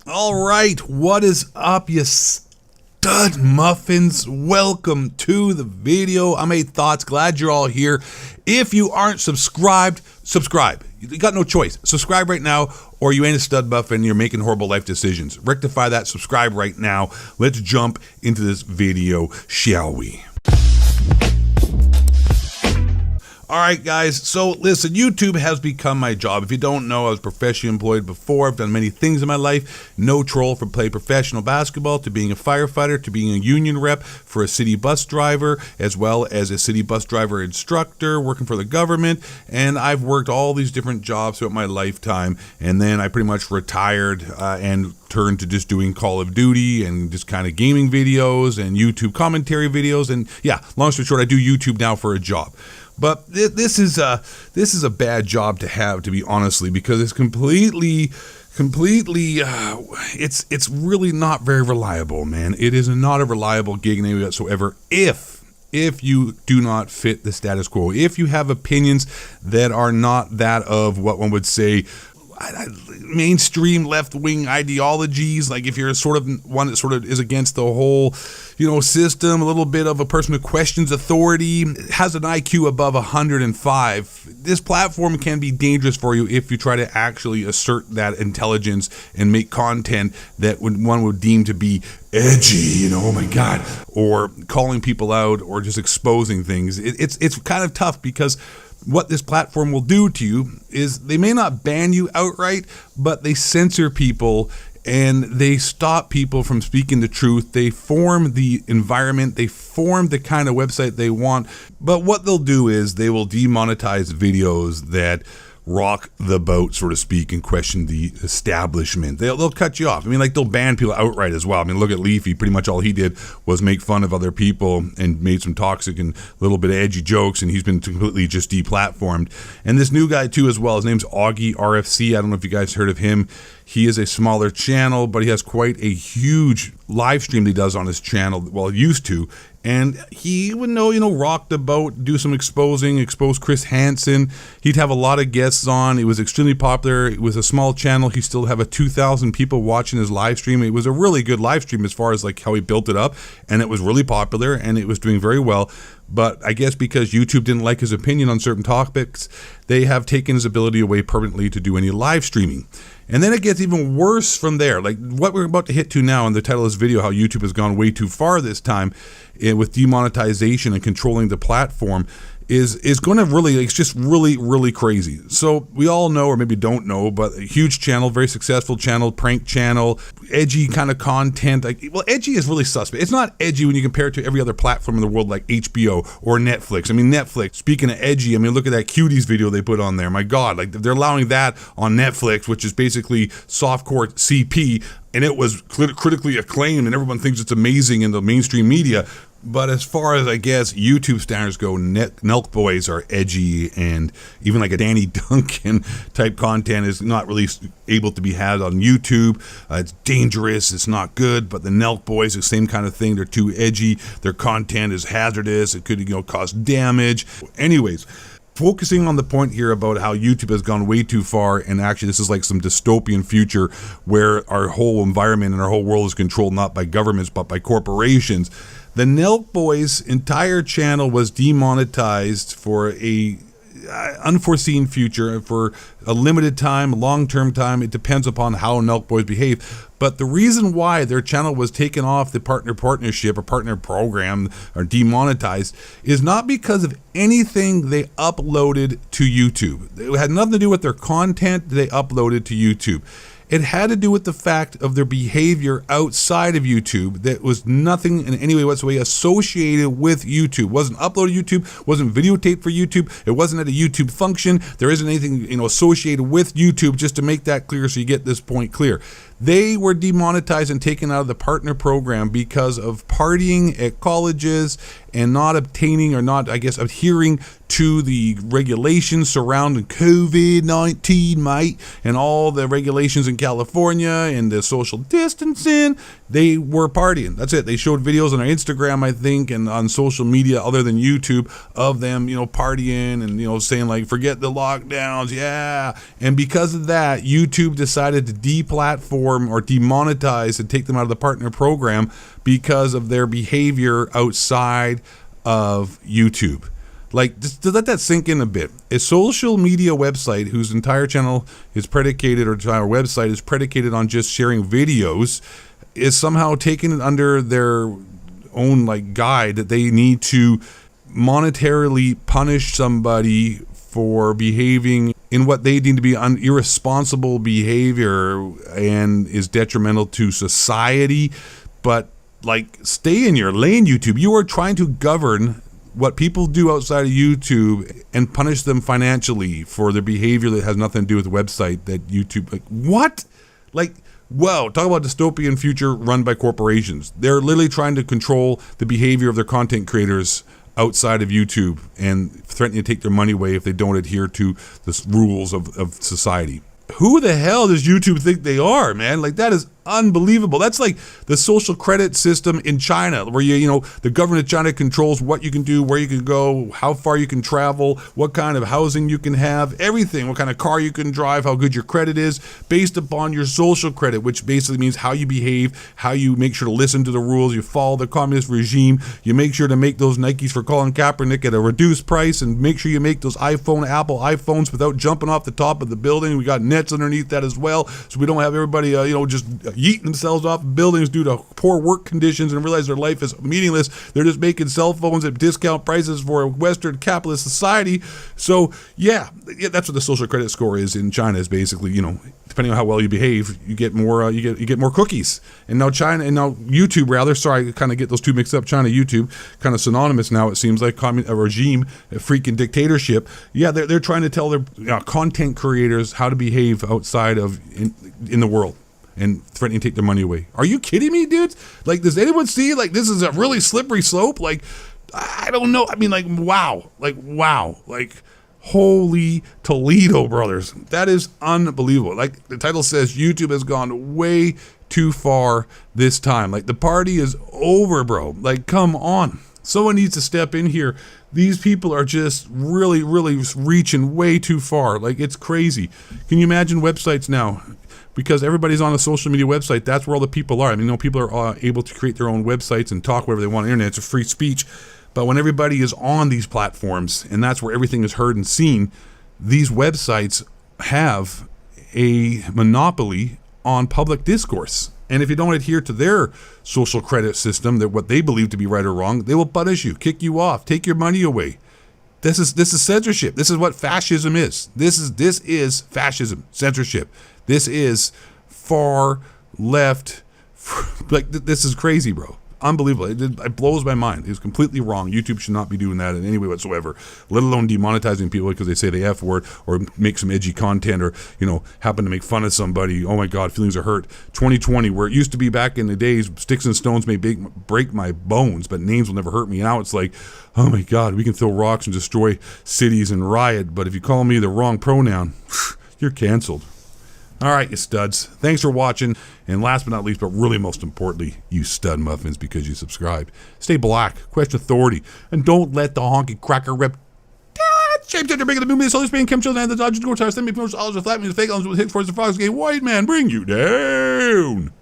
All right, what is up, you stud muffins? Welcome to the video. I'm Eight Thoughts. Glad you're all here. If you aren't subscribed, subscribe. You got no choice. Subscribe right now, or you ain't a stud muffin. You're making horrible life decisions. Rectify that. Subscribe right now. Let's jump into this video, shall we? All right, guys, so listen, YouTube has become my job. If you don't know, I was professionally employed before. I've done many things in my life. No troll, from playing professional basketball to being a firefighter to being a union rep for a city bus driver, as well as a city bus driver instructor working for the government. And I've worked all these different jobs throughout my lifetime. And then I pretty much retired and turned to just doing Call of Duty and just kind of gaming videos and YouTube commentary videos. And yeah, long story short, I do YouTube now for a job. But this is a bad job to have, to be honestly, because it's completely it's really not very reliable, man. It is not a reliable gig in any way whatsoever if you do not fit the status quo, if you have opinions that are not that of what one would say mainstream left-wing ideologies, like if you're sort of one that sort of is against the whole, system, a little bit of a person who questions authority, has an IQ above 105, this platform can be dangerous for you if you try to actually assert that intelligence and make content that one would deem to be edgy, oh my God, or calling people out or just exposing things. It's kind of tough because what this platform will do to you is they may not ban you outright, but they censor people and they stop people from speaking the truth. They form the environment, they form the kind of website they want. But what they'll do is they will demonetize videos that rock the boat, so to speak, and question the establishment. They'll cut you off. They'll ban people outright as well. Look at Leafy. Pretty much all he did was make fun of other people and made some toxic and a little bit of edgy jokes, and he's been completely just deplatformed. And this new guy too as well, his name's Augie RFC. I don't know if you guys heard of him. He is a smaller channel, but he has quite a huge live stream that he does on his channel, well, used to. And he would rock the boat, do some expose Chris Hansen. He'd have a lot of guests on. It was extremely popular. It was a small channel. He still have 2,000 people watching his live stream. It was a really good live stream as far as like how he built it up. And it was really popular and it was doing very well. But I guess because YouTube didn't like his opinion on certain topics, they have taken his ability away permanently to do any live streaming. And then it gets even worse from there. Like what we're about to hit to now in the title of this video, how YouTube has gone way too far this time with demonetization and controlling the platform, is going to really, it's just really crazy. So we all know, or maybe don't know, but a huge channel, very successful channel, prank channel, edgy kind of content. Edgy is really suspect. It's not edgy when you compare it to every other platform in the world like HBO or Netflix. Netflix, speaking of edgy, look at that Cuties video they put on there. My God, like they're allowing that on Netflix, which is basically softcore CP, and it was critically acclaimed and everyone thinks it's amazing in the mainstream media. But as far as, I guess, YouTube standards go, Nelk Boys are edgy, and even like a Danny Duncan type content is not really able to be had on YouTube. It's dangerous, it's not good, but the Nelk Boys, the same kind of thing. They're too edgy, their content is hazardous, it could cause damage. Anyways, focusing on the point here about how YouTube has gone way too far, and actually this is like some dystopian future where our whole environment and our whole world is controlled not by governments but by corporations. The Nelk Boys' entire channel was demonetized for a unforeseen future, for a limited time, long-term time. It depends upon how Nelk Boys behave. But the reason why their channel was taken off the partnership or partner program or demonetized is not because of anything they uploaded to YouTube. It had nothing to do with their content they uploaded to YouTube. It had to do with the fact of their behavior outside of YouTube that was nothing in any way whatsoever associated with YouTube. Wasn't uploaded to YouTube, wasn't videotaped for YouTube, it wasn't at a YouTube function. There isn't anything associated with YouTube, just to make that clear so you get this point clear. They were demonetized and taken out of the partner program because of partying at colleges and not obtaining or not, I guess, adhering to the regulations surrounding COVID-19, mate, and all the regulations in California and the social distancing. They were partying. That's it. They showed videos on their Instagram, I think, and on social media other than YouTube of them, partying and, saying like, forget the lockdowns. Yeah. And because of that, YouTube decided to deplatform platform or demonetize and take them out of the partner program because of their behavior outside of YouTube. Like, just to let that sink in a bit. A social media website whose entire channel is predicated, or entire website is predicated on just sharing videos, is somehow taking it under their own like guide that they need to monetarily punish somebody for behaving in what they deem to be irresponsible behavior and is detrimental to society. But like, stay in your lane, YouTube. You are trying to govern what people do outside of YouTube and punish them financially for their behavior that has nothing to do with the website that YouTube, like, what? Like, whoa, talk about dystopian future run by corporations. They're literally trying to control the behavior of their content creators outside of YouTube and threatening to take their money away if they don't adhere to the rules of society. Who the hell does YouTube think they are, man? Like, that is unbelievable. That's like the social credit system in China, where you know, the government of China controls what you can do, where you can go, how far you can travel, what kind of housing you can have, everything, what kind of car you can drive, how good your credit is, based upon your social credit, which basically means how you behave, how you make sure to listen to the rules, you follow the communist regime, you make sure to make those Nikes for Colin Kaepernick at a reduced price, and make sure you make those Apple iPhones without jumping off the top of the building. We got nets underneath that as well, so we don't have everybody just yeeting themselves off buildings due to poor work conditions and realize their life is meaningless. They're just making cell phones at discount prices for a Western capitalist society. So yeah, that's what the social credit score is in China. Is basically, depending on how well you behave, you get more you get more cookies. And now YouTube, rather. Sorry, I kind of get those two mixed up. China, YouTube, kind of synonymous now. It seems like a regime, a freaking dictatorship. Yeah, they're trying to tell their content creators how to behave outside of in the world, and threatening to take their money away. Are you kidding me, dudes? Like, does anyone see, like, this is a really slippery slope? Like, I don't know. I mean, like, wow. Like, holy Toledo, brothers. That is unbelievable. Like the title says, YouTube has gone way too far this time. Like, the party is over, bro. Like, come on. Someone needs to step in here. These people are just really, really reaching way too far. Like, it's crazy. Can you imagine websites now? Because everybody's on a social media website, that's where all the people are. I mean, people are able to create their own websites and talk whatever they want on the internet. It's a free speech. But when everybody is on these platforms, and that's where everything is heard and seen, these websites have a monopoly on public discourse. And if you don't adhere to their social credit system, that what they believe to be right or wrong, they will punish you, kick you off, take your money away. This is censorship. This is what fascism is. This is fascism, censorship. This is far left. Like, this is crazy, bro. Unbelievable. It blows my mind. It's completely wrong. YouTube should not be doing that in any way whatsoever, let alone demonetizing people because they say the F word or make some edgy content or, happen to make fun of somebody. Oh my God, feelings are hurt. 2020, where it used to be back in the days, sticks and stones may break my bones, but names will never hurt me. Now it's like, oh my God, we can throw rocks and destroy cities and riot, but if you call me the wrong pronoun, you're canceled. All right, you studs. Thanks for watching. And last but not least, but really most importantly, you stud muffins, because you subscribed. Stay black, question authority, and don't let the honky cracker rip shape gender bigger than movie, so this being chemtrails and the dodgers go tires, send me promotions, all the flat means fake, with hit for the frogs, gay white man bring you down.